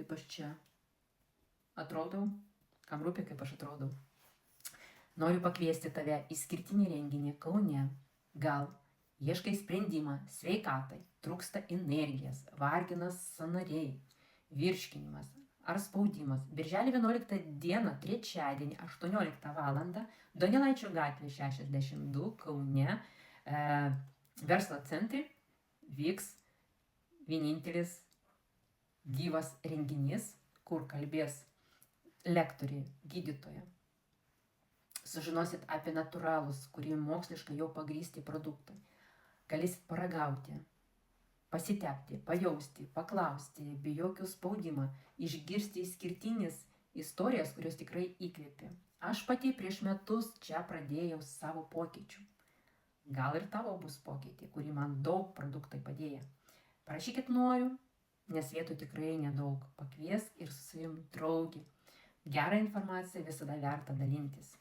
kaip aš čia atrodau, kam rūpi, kaip aš atrodau. Noriu pakviesti tave į skirtinį renginį Kaune. Gal ieškai sprendimą sveikatai, trūksta energijos, vargina sąnariai, virškinimas ar spaudimas. Birželio 11 dieną, trečiadienį, 18 val. Donelaičio gatvė 62 Kaune verslo centre vyks vienintelis gyvas renginys, kur kalbės lektoriai, gydytoja. Sužinosit apie natūralus, kurie moksliškai jau pagrįsti produktai. Galėsit paragauti, pasitepti, pajausti, paklausti, be jokio spaudimo, išgirsti skirtinės istorijas, kurios tikrai įkvėpė. Aš pati prieš metus čia pradėjau savo pokyčių. Gal ir tavo bus pokytį, kurį man daug produktai padėjo. Parašykit noriu, nes vietų tikrai nedaug. Pakviesk ir su savim draugį. Gerą informaciją visada verta dalintis.